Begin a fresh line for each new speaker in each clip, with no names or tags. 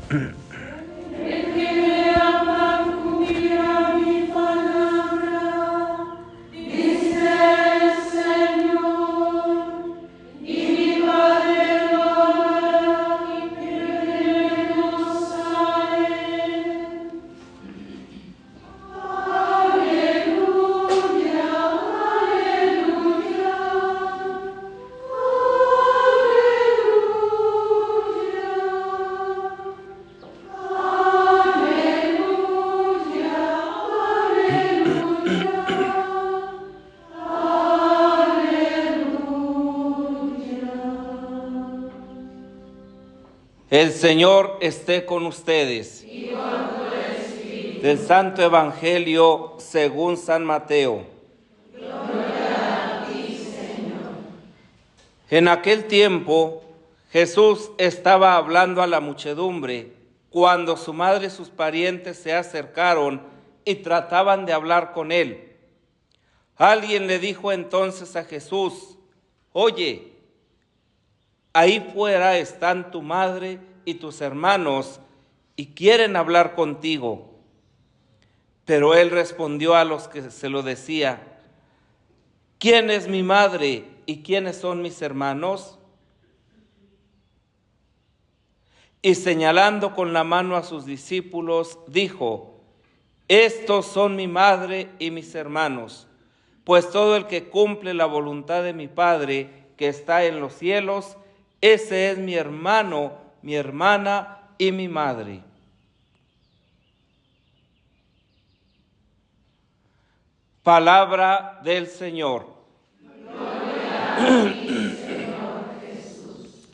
El que me ama cumplirá mi palabra, dice el Señor, y mi Padre lo hará y creeremos a Él. Aleluya, aleluya,
El Señor esté con ustedes. Del Santo Evangelio según San Mateo.
gloria a ti, Señor.
En aquel tiempo, Jesús estaba hablando a la muchedumbre, cuando su madre y sus parientes se acercaron y trataban de hablar con él. Alguien le dijo entonces a Jesús: «Oye, ahí fuera están tu madre y tus hermanos, y quieren hablar contigo». Pero él respondió a los que se lo decía: «¿Quién es mi madre y quiénes son mis hermanos?». Y señalando con la mano a sus discípulos, dijo: «Estos son mi madre y mis hermanos, pues todo el que cumple la voluntad de mi Padre que está en los cielos, ese es mi hermano, mi hermana y mi madre». Palabra del Señor.
Gloria a ti, Señor Jesús.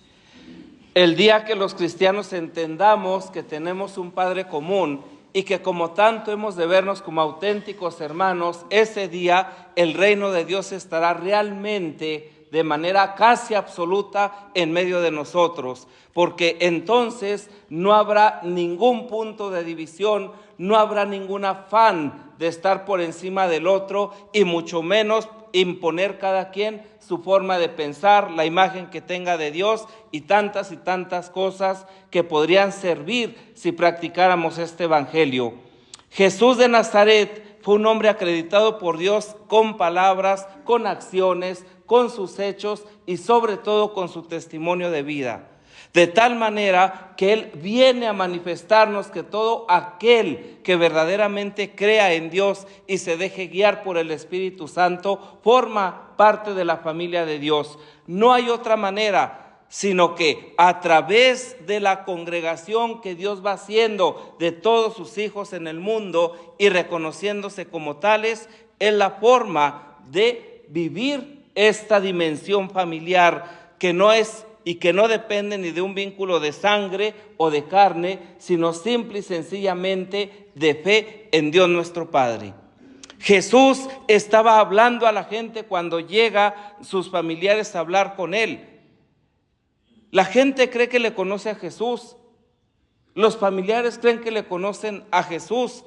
El día que los cristianos entendamos que tenemos un Padre común y que como tanto hemos de vernos como auténticos hermanos, ese día el reino de Dios estará realmente de manera casi absoluta en medio de nosotros, porque entonces no habrá ningún punto de división, no habrá ningún afán de estar por encima del otro y mucho menos imponer cada quien su forma de pensar, la imagen que tenga de Dios y tantas cosas que podrían servir si practicáramos este evangelio. Jesús de Nazaret fue un hombre acreditado por Dios con palabras, con acciones, con sus hechos y sobre todo con su testimonio de vida. De tal manera que Él viene a manifestarnos que todo aquel que verdaderamente crea en Dios y se deje guiar por el Espíritu Santo forma parte de la familia de Dios. No hay otra manera, sino que a través de la congregación que Dios va haciendo de todos sus hijos en el mundo y reconociéndose como tales, es la forma de vivir esta dimensión familiar que no es y que no depende ni de un vínculo de sangre o de carne, sino simple y sencillamente de fe en Dios nuestro Padre. Jesús estaba hablando a la gente cuando llega sus familiares a hablar con Él. La gente cree que le conoce a Jesús. Los familiares creen que le conocen a Jesús.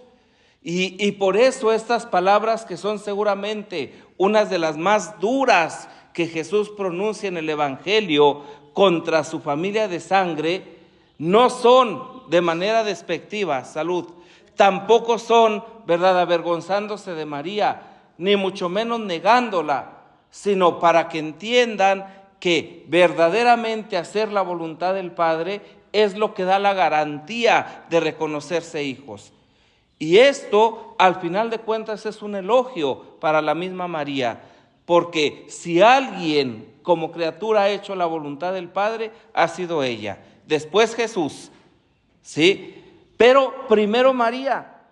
Y por eso estas palabras, que son seguramente unas de las más duras que Jesús pronuncia en el Evangelio contra su familia de sangre, no son de manera despectiva, salud, tampoco son, ¿verdad?, avergonzándose de María, ni mucho menos negándola, sino para que entiendan que verdaderamente hacer la voluntad del Padre es lo que da la garantía de reconocerse hijos. Y esto, al final de cuentas, es un elogio para la misma María, porque si alguien como criatura ha hecho la voluntad del Padre, ha sido ella. Después Jesús, ¿sí? Pero primero María.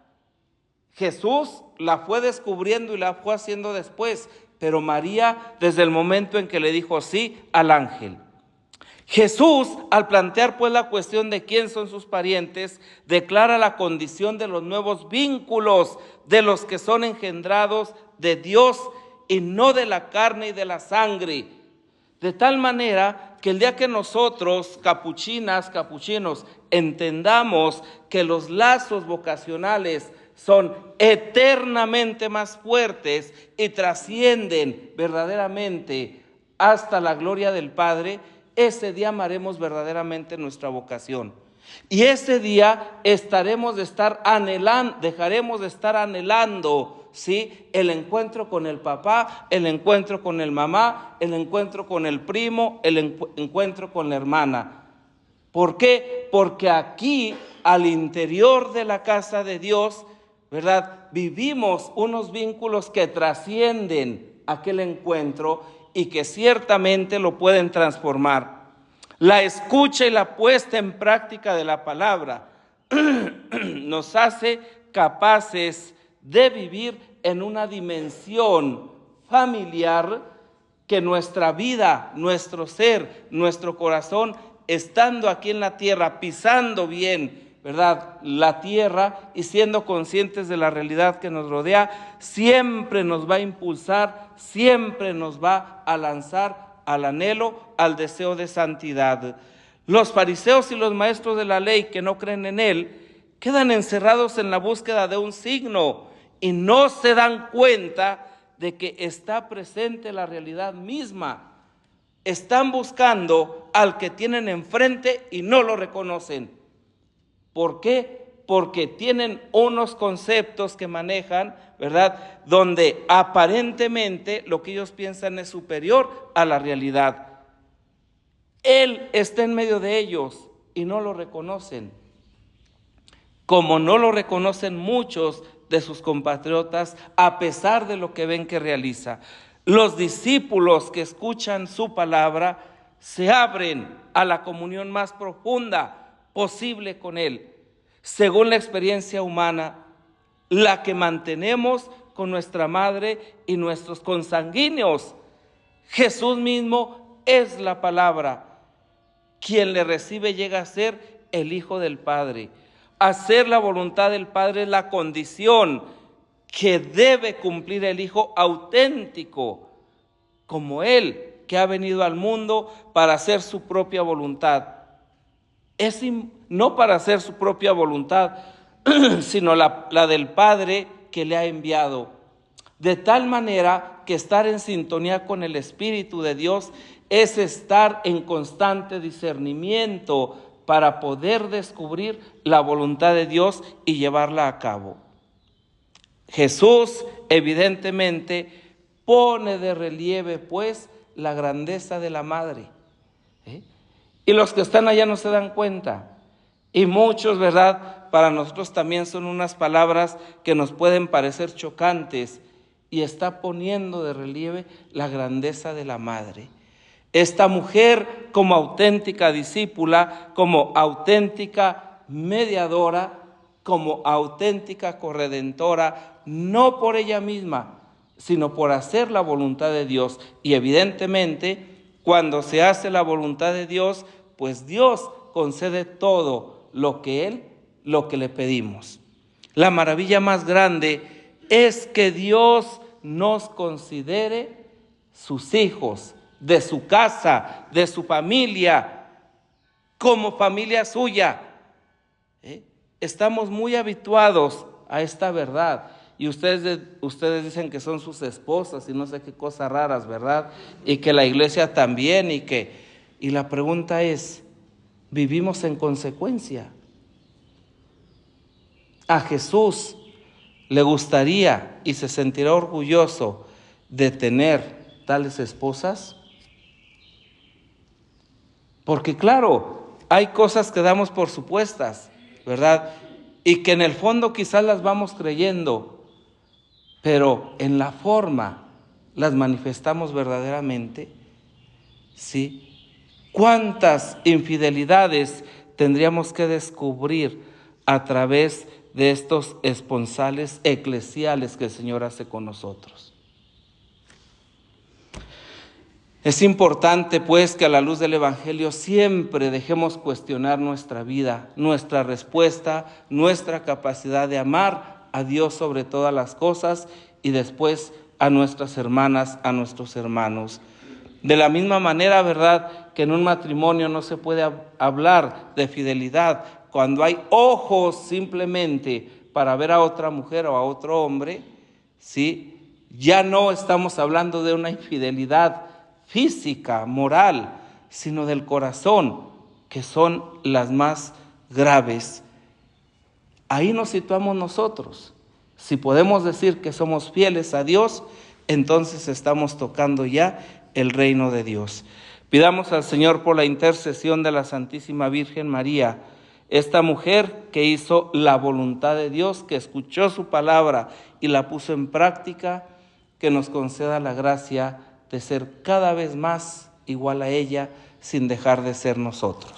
Jesús la fue descubriendo y la fue haciendo después, pero María desde el momento en que le dijo sí al ángel. Jesús, al plantear pues la cuestión de quién son sus parientes, declara la condición de los nuevos vínculos de los que son engendrados de Dios y no de la carne y de la sangre. De tal manera que el día que nosotros, capuchinas, capuchinos, entendamos que los lazos vocacionales son eternamente más fuertes y trascienden verdaderamente hasta la gloria del Padre, ese día amaremos verdaderamente nuestra vocación. Y ese día dejaremos de estar anhelando, ¿sí?, el encuentro con el papá, el encuentro con el mamá, el encuentro con el primo, el encuentro con la hermana. ¿Por qué? Porque aquí, al interior de la casa de Dios, ¿verdad?, vivimos unos vínculos que trascienden aquel encuentro y que ciertamente lo pueden transformar. La escucha y la puesta en práctica de la palabra nos hace capaces de vivir en una dimensión familiar que nuestra vida, nuestro ser, nuestro corazón, estando aquí en la tierra, pisando bien, ¿verdad?, la tierra y siendo conscientes de la realidad que nos rodea, siempre nos va a impulsar, siempre nos va a lanzar al anhelo, al deseo de santidad. Los fariseos y los maestros de la ley que no creen en Él quedan encerrados en la búsqueda de un signo y no se dan cuenta de que está presente la realidad misma. Están buscando al que tienen enfrente y no lo reconocen. ¿Por qué? Porque tienen unos conceptos que manejan, ¿verdad?, donde aparentemente lo que ellos piensan es superior a la realidad. Él está en medio de ellos y no lo reconocen. Como no lo reconocen muchos de sus compatriotas, a pesar de lo que ven que realiza. Los discípulos que escuchan su palabra se abren a la comunión más profunda posible con Él, según la experiencia humana, la que mantenemos con nuestra madre y nuestros consanguíneos. Jesús mismo es la palabra. Quien le recibe llega a ser el Hijo del Padre. Hacer la voluntad del Padre es la condición que debe cumplir el Hijo auténtico, como Él, que ha venido al mundo para hacer su propia voluntad. No para hacer su propia voluntad, sino la del Padre que le ha enviado. De tal manera que estar en sintonía con el Espíritu de Dios es estar en constante discernimiento para poder descubrir la voluntad de Dios y llevarla a cabo. Jesús evidentemente pone de relieve pues la grandeza de la madre. Y los que están allá no se dan cuenta. Y muchos, ¿verdad?, para nosotros también son unas palabras que nos pueden parecer chocantes, y está poniendo de relieve la grandeza de la madre. Esta mujer, como auténtica discípula, como auténtica mediadora, como auténtica corredentora, no por ella misma, sino por hacer la voluntad de Dios. Y evidentemente, cuando se hace la voluntad de Dios, pues Dios concede todo lo que le pedimos. La maravilla más grande es que Dios nos considere sus hijos, de su casa, de su familia, como familia suya. Estamos muy habituados a esta verdad. Y ustedes dicen que son sus esposas y no sé qué cosas raras, ¿verdad? Y que la iglesia también, y la pregunta es, ¿vivimos en consecuencia? A Jesús le gustaría y se sentirá orgulloso de tener tales esposas. Porque claro, hay cosas que damos por supuestas, ¿verdad? Y que en el fondo quizás las vamos creyendo, pero en la forma las manifestamos verdaderamente, ¿sí? ¿Cuántas infidelidades tendríamos que descubrir a través de estos esponsales eclesiales que el Señor hace con nosotros? Es importante, pues, que a la luz del Evangelio siempre dejemos cuestionar nuestra vida, nuestra respuesta, nuestra capacidad de amar a Dios sobre todas las cosas y después a nuestras hermanas, a nuestros hermanos. De la misma manera, ¿verdad?, que en un matrimonio no se puede hablar de fidelidad cuando hay ojos simplemente para ver a otra mujer o a otro hombre, ¿sí? Ya no estamos hablando de una infidelidad física, moral, sino del corazón, que son las más graves. Ahí nos situamos nosotros. Si podemos decir que somos fieles a Dios, entonces estamos tocando ya el reino de Dios. Pidamos al Señor por la intercesión de la Santísima Virgen María, esta mujer que hizo la voluntad de Dios, que escuchó su palabra y la puso en práctica, que nos conceda la gracia de ser cada vez más igual a ella sin dejar de ser nosotros.